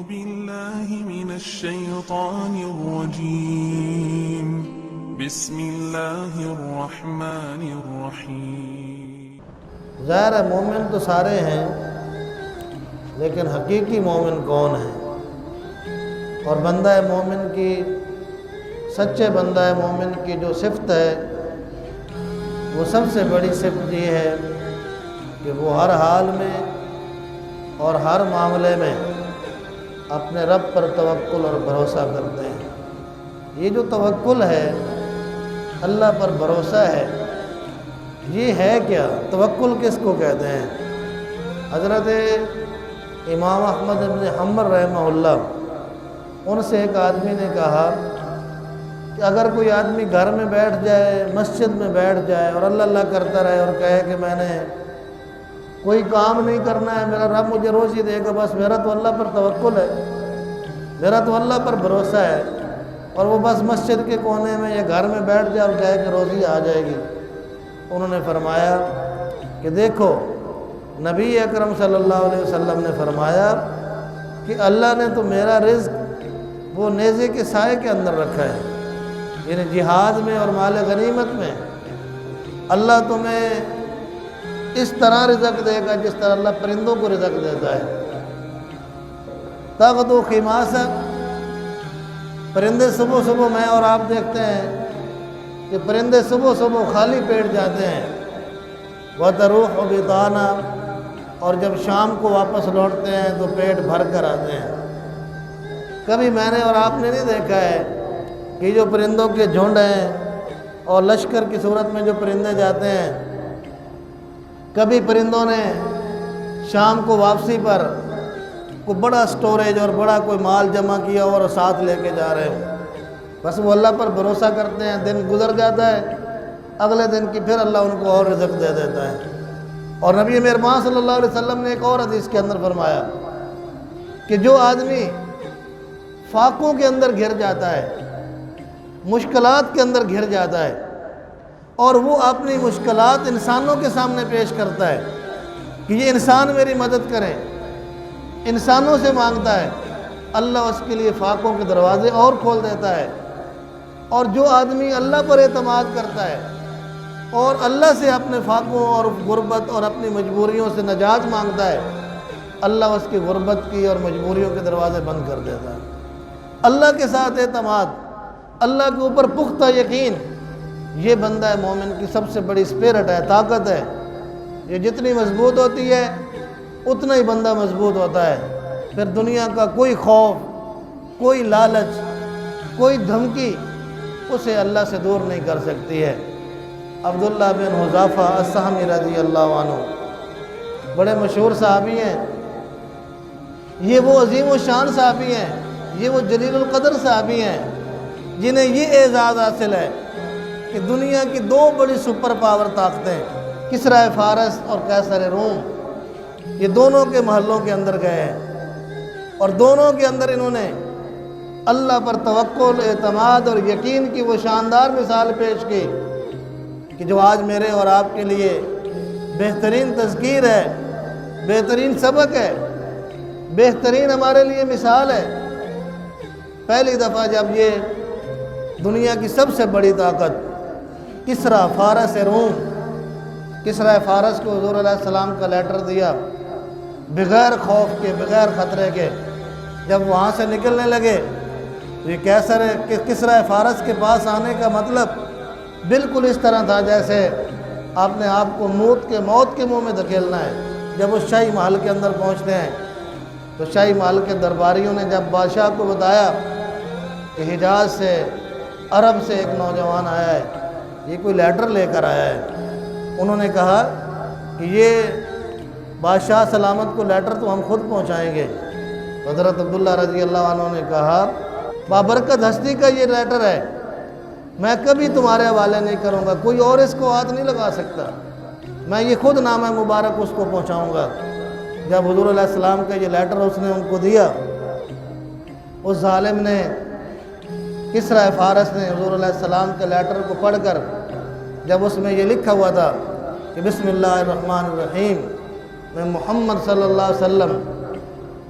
بالله من الشيطان الرجيم بسم الله الرحمن الرحیم۔ ظاہر ہے مومن تو سارے ہیں، لیکن حقیقی مومن کون ہے؟ اور بندہ مومن کی، سچے بندہ مومن کی جو صفت ہے وہ سب سے بڑی صفت یہ ہے کہ وہ ہر حال میں اور ہر معاملے میں اپنے رب پر توکل اور بھروسہ کرتے ہیں۔ یہ جو توکل ہے، اللہ پر بھروسہ ہے، یہ ہے کیا؟ توکل کس کو کہتے ہیں؟ حضرت امام احمد بن حنبل رحمہ اللہ، ان سے ایک آدمی نے کہا کہ اگر کوئی آدمی گھر میں بیٹھ جائے، مسجد میں بیٹھ جائے اور اللہ اللہ کرتا رہے اور کہے کہ میں نے کوئی کام نہیں کرنا ہے، میرا رب مجھے روزی دے گا، بس میرا تو اللہ پر توکل ہے، میرا تو اللہ پر بھروسہ ہے، اور وہ بس مسجد کے کونے میں یا گھر میں بیٹھ جائے اور کہے کہ روزی آ جائے گی۔ انہوں نے فرمایا کہ دیکھو، نبی اکرم صلی اللہ علیہ وسلم نے فرمایا کہ اللہ نے تو میرا رزق وہ نیزے کے سائے کے اندر رکھا ہے، یعنی جہاد میں اور مال غنیمت میں اللہ تمہیں اس طرح رزق دے گا جس طرح اللہ پرندوں کو رزق دیتا ہے۔ تغدو خماسا، پرندے صبح صبح میں اور آپ دیکھتے ہیں کہ پرندے صبح صبح خالی پیٹ جاتے ہیں، وتروح بطانا، اور جب شام کو واپس لوٹتے ہیں تو پیٹ بھر کر آتے ہیں۔ کبھی میں نے اور آپ نے نہیں دیکھا ہے کہ جو پرندوں کے جھنڈ ہیں اور لشکر کی صورت میں جو پرندے جاتے ہیں، کبھی پرندوں نے شام کو واپسی پر کوئی بڑا سٹوریج اور بڑا کوئی مال جمع کیا اور ساتھ لے کے جا رہے ہوں، بس وہ اللہ پر بھروسہ کرتے ہیں، دن گزر جاتا ہے، اگلے دن کی پھر اللہ ان کو اور رزق دے دیتا ہے۔ اور نبی مہربان صلی اللہ علیہ وسلم نے ایک اور حدیث کے اندر فرمایا کہ جو آدمی فاقوں کے اندر گھر جاتا ہے، مشکلات کے اندر گھر جاتا ہے، اور وہ اپنی مشکلات انسانوں کے سامنے پیش کرتا ہے کہ یہ انسان میری مدد کریں، انسانوں سے مانگتا ہے، اللہ اس کے لیے فاقوں کے دروازے اور کھول دیتا ہے۔ اور جو آدمی اللہ پر اعتماد کرتا ہے اور اللہ سے اپنے فاقوں اور غربت اور اپنی مجبوریوں سے نجات مانگتا ہے، اللہ اس کی غربت کی اور مجبوریوں کے دروازے بند کر دیتا ہے۔ اللہ کے ساتھ اعتماد، اللہ کے اوپر پختہ یقین، یہ بندہ مومن کی سب سے بڑی اسپرٹ ہے، طاقت ہے۔ یہ جتنی مضبوط ہوتی ہے اتنا ہی بندہ مضبوط ہوتا ہے، پھر دنیا کا کوئی خوف، کوئی لالچ، کوئی دھمکی اسے اللہ سے دور نہیں کر سکتی ہے۔ عبداللہ بن حذافہ السہمی رضی اللہ عنہ بڑے مشہور صحابی ہیں، یہ وہ عظیم الشان صحابی ہیں، یہ وہ جلیل القدر صحابی ہیں جنہیں یہ اعزاز حاصل ہے کہ دنیا کی دو بڑی سپر پاور طاقتیں، کسریٰ فارس اور قیصر روم، یہ دونوں کے محلوں کے اندر گئے ہیں، اور دونوں کے اندر انہوں نے اللہ پر توکل، اعتماد اور یقین کی وہ شاندار مثال پیش کی کہ جو آج میرے اور آپ کے لیے بہترین تذکیر ہے، بہترین سبق ہے، بہترین ہمارے لیے مثال ہے۔ پہلی دفعہ جب یہ دنیا کی سب سے بڑی طاقت کسریٰ فارس روم، کسریٰ فارس کو حضور علیہ السلام کا لیٹر دیا بغیر خوف کے، بغیر خطرے کے، جب وہاں سے نکلنے لگے یہ کسریٰ فارس کے پاس آنے کا مطلب بالکل اس طرح تھا جیسے آپ نے آپ کو موت کے منہ میں دھکیلنا ہے۔ جب اس شاہی محل کے اندر پہنچتے ہیں تو شاہی محل کے درباریوں نے جب بادشاہ کو بتایا کہ حجاز سے، عرب سے ایک نوجوان آیا ہے، یہ کوئی لیٹر لے کر آیا ہے، انہوں نے کہا کہ یہ بادشاہ سلامت کو لیٹر تو ہم خود پہنچائیں گے۔ حضرت عبداللہ رضی اللہ عنہ نے کہا بابرکت ہستی کا یہ لیٹر ہے، میں کبھی تمہارے حوالے نہیں کروں گا، کوئی اور اس کو ہاتھ نہیں لگا سکتا، میں یہ خود نامہ مبارک اس کو پہنچاؤں گا۔ جب حضور علیہ السلام کا یہ لیٹر اس نے ان کو دیا، اس ظالم نے، کسریٰ فارس نے حضور علیہ السلام کے لیٹر کو پڑھ کر جب اس میں یہ لکھا ہوا تھا کہ بسم اللہ الرحمن الرحیم، میں محمد صلی اللہ علیہ وسلم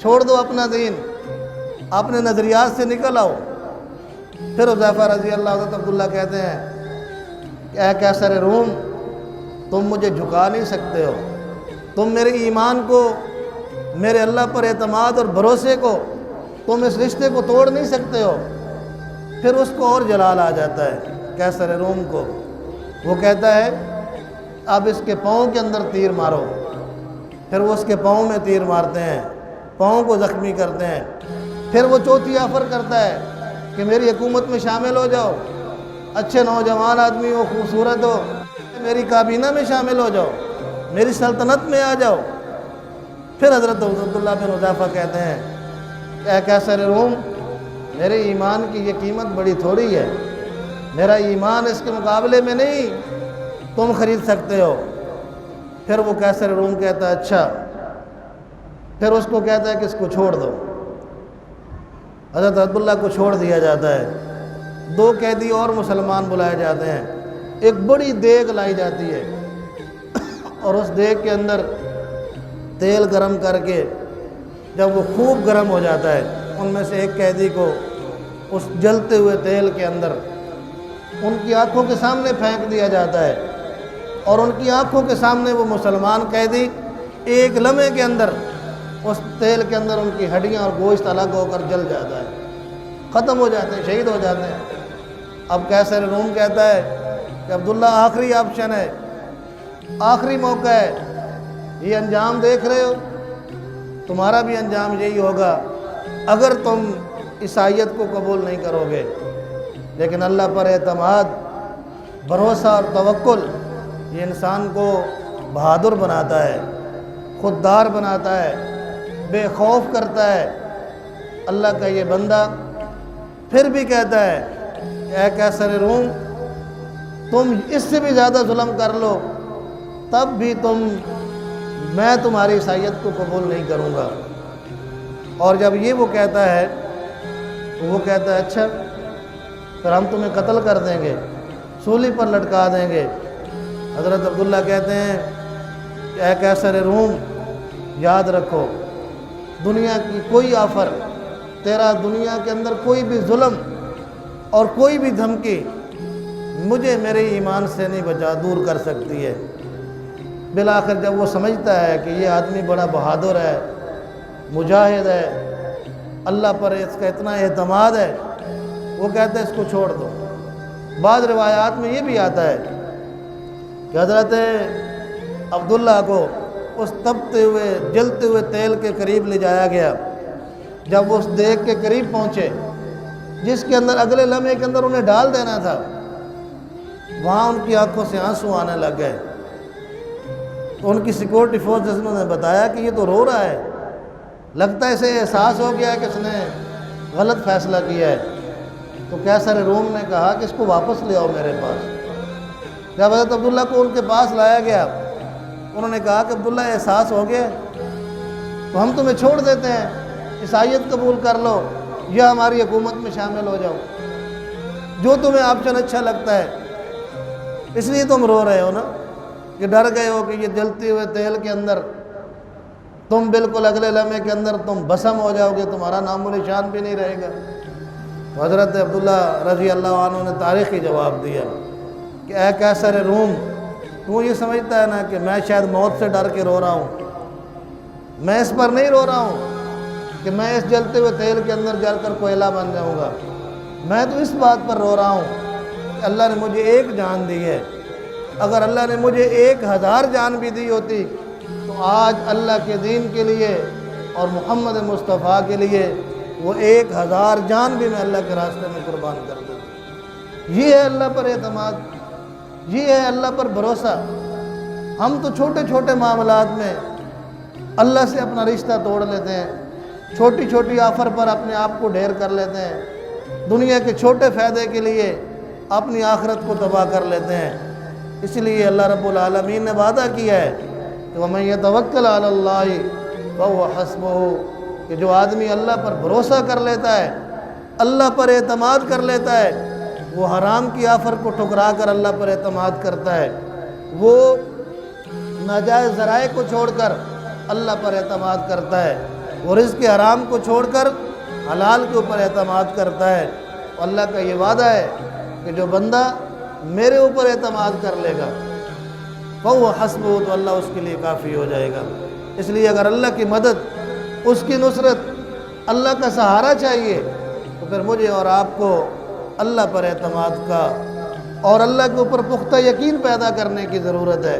چھوڑ دو اپنا دین، اپنے نظریات سے نکل آؤ۔ پھر حذیفہ رضی اللہ عنہ عبداللہ کہتے ہیں کہ اے قیصر روم، تم مجھے جھکا نہیں سکتے ہو، تم میرے ایمان کو، میرے اللہ پر اعتماد اور بھروسے کو، تم اس رشتے کو توڑ نہیں سکتے ہو۔ پھر اس کو اور جلال آ جاتا ہے قیصر روم کو، وہ کہتا ہے اب اس کے پاؤں کے اندر تیر مارو۔ پھر وہ اس کے پاؤں میں تیر مارتے ہیں، پاؤں کو زخمی کرتے ہیں۔ پھر وہ چوتھی آفر کرتا ہے کہ میری حکومت میں شامل ہو جاؤ، اچھے نوجوان آدمی ہو، خوبصورت ہو، میری کابینہ میں شامل ہو جاؤ، میری سلطنت میں آ جاؤ۔ پھر حضرت عبداللہ بن حذیفہ کہتے ہیں کہ اے قیصر روم، میرے ایمان کی یہ قیمت بڑی تھوڑی ہے، میرا ایمان اس کے مقابلے میں نہیں تم خرید سکتے ہو۔ پھر وہ قیصر روم کہتا ہے اچھا، پھر اس کو کہتا ہے کہ اس کو چھوڑ دو۔ حضرت عبداللہ کو چھوڑ دیا جاتا ہے۔ 2 قیدی اور مسلمان بلائے جاتے ہیں، ایک بڑی دیگ لائی جاتی ہے اور اس دیگ کے اندر تیل گرم کر کے جب وہ خوب گرم ہو جاتا ہے، ان میں سے ایک قیدی کو اس جلتے ہوئے تیل کے اندر ان کی آنکھوں کے سامنے پھینک دیا جاتا ہے، اور ان کی آنکھوں کے سامنے وہ مسلمان قیدی ایک لمحے کے اندر اس تیل کے اندر ان کی ہڈیاں اور گوشت الگ ہو کر جل جاتا ہے، ختم ہو جاتے ہیں، شہید ہو جاتے ہیں۔ اب قیصر روم کہتا ہے کہ عبداللہ آخری آپشن ہے، آخری موقع ہے، یہ انجام دیکھ رہے ہو، تمہارا بھی انجام یہی ہوگا اگر تم عیسائیت کو قبول نہیں کرو گے۔ لیکن اللہ پر اعتماد، بھروسہ اور توکل یہ انسان کو بہادر بناتا ہے، خوددار بناتا ہے، بے خوف کرتا ہے۔ اللہ کا یہ بندہ پھر بھی کہتا ہے کہ اے قیصر روم، تم اس سے بھی زیادہ ظلم کر لو تب بھی میں تمہاری عیسائیت کو قبول نہیں کروں گا۔ اور جب یہ وہ کہتا ہے تو وہ کہتا ہے اچھا، پھر ہم تمہیں قتل کر دیں گے، سولی پر لٹکا دیں گے۔ حضرت عبداللہ کہتے ہیں کہ اے قیصر روم، یاد رکھو دنیا کی کوئی آفر، تیرا دنیا کے اندر کوئی بھی ظلم اور کوئی بھی دھمکی مجھے میرے ایمان سے نہیں دور کر سکتی ہے۔ بالآخر جب وہ سمجھتا ہے کہ یہ آدمی بڑا بہادر ہے، مجاہد ہے، اللہ پر اس کا اتنا اعتماد ہے، وہ کہتا ہے اس کو چھوڑ دو۔ بعض روایات میں یہ بھی آتا ہے کہ حضرت عبداللہ کو اس تپتے ہوئے جلتے ہوئے تیل کے قریب لے جایا گیا۔ جب وہ اس دیگ کے قریب پہنچے جس کے اندر اگلے لمحے کے اندر انہیں ڈال دینا تھا، وہاں ان کی آنکھوں سے آنسو آنے لگ گئے۔ تو ان کی سیکورٹی فورسز نے بتایا کہ یہ تو رو رہا ہے، لگتا ہے اسے احساس ہو گیا ہے کہ اس نے غلط فیصلہ کیا ہے۔ تو قیصر روم نے کہا کہ اس کو واپس لے آؤ میرے پاس۔ جب حضرت عبداللہ کو ان کے پاس لایا گیا، انہوں نے کہا کہ عبداللہ احساس ہو گیا تو ہم تمہیں چھوڑ دیتے ہیں، عیسائیت قبول کر لو یا ہماری حکومت میں شامل ہو جاؤ، جو تمہیں آپشن اچھا لگتا ہے۔ اس لیے تم رو رہے ہو نا کہ ڈر گئے ہو کہ یہ جلتے ہوئے تیل کے اندر تم بالکل اگلے لمحے کے اندر تم بھسم ہو جاؤ گے، تمہارا نام و نشان بھی نہیں رہے گا۔ تو حضرت عبداللہ رضی اللہ عنہ نے تاریخی جواب دیا کہ اے قیصر روم، تو یہ سمجھتا ہے نا کہ میں شاید موت سے ڈر کے رو رہا ہوں، میں اس پر نہیں رو رہا ہوں کہ میں اس جلتے ہوئے تیل کے اندر جل کر کوئلہ بن جاؤں گا، میں تو اس بات پر رو رہا ہوں کہ اللہ نے مجھے ایک جان دی ہے، اگر اللہ نے مجھے 1000 جان بھی دی ہوتی تو آج اللہ کے دین کے لیے اور محمد مصطفیٰ کے لیے وہ 1000 جان بھی میں اللہ کے راستے میں قربان کر دوں۔ یہ ہے اللہ پر اعتماد، یہ ہے اللہ پر بھروسہ۔ ہم تو چھوٹے چھوٹے معاملات میں اللہ سے اپنا رشتہ توڑ لیتے ہیں، چھوٹی چھوٹی آفر پر اپنے آپ کو ڈھیر کر لیتے ہیں، دنیا کے چھوٹے فائدے کے لیے اپنی آخرت کو تباہ کر لیتے ہیں۔ اس لیے اللہ رب العالمین نے وعدہ کیا ہے کہ وَمَن يَتَوَكَّلْ عَلَى اللَّهِ فَهُوَ حَسْبُهُ، کہ جو آدمی اللہ پر بھروسہ کر لیتا ہے، اللہ پر اعتماد کر لیتا ہے، وہ حرام کی آفر کو ٹھکرا کر اللہ پر اعتماد کرتا ہے، وہ ناجائز ذرائع کو چھوڑ کر اللہ پر اعتماد کرتا ہے، وہ رزق حرام کو چھوڑ کر حلال کے اوپر اعتماد کرتا ہے. اللہ کا یہ وعدہ ہے کہ جو بندہ میرے اوپر اعتماد کر لے گا فَهُوَ حَسْبُهُ، تو اللہ اس کے لیے کافی ہو جائے گا. اس لیے اگر اللہ کی مدد، اس کی نصرت، اللہ کا سہارا چاہیے تو پھر مجھے اور آپ کو اللہ پر اعتماد کا اور اللہ کے اوپر پختہ یقین پیدا کرنے کی ضرورت ہے.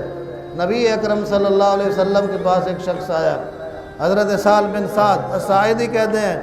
نبی اکرم صلی اللہ علیہ وسلم کے پاس ایک شخص آیا، حضرت سہل بن سعد الساعدی کہتے ہیں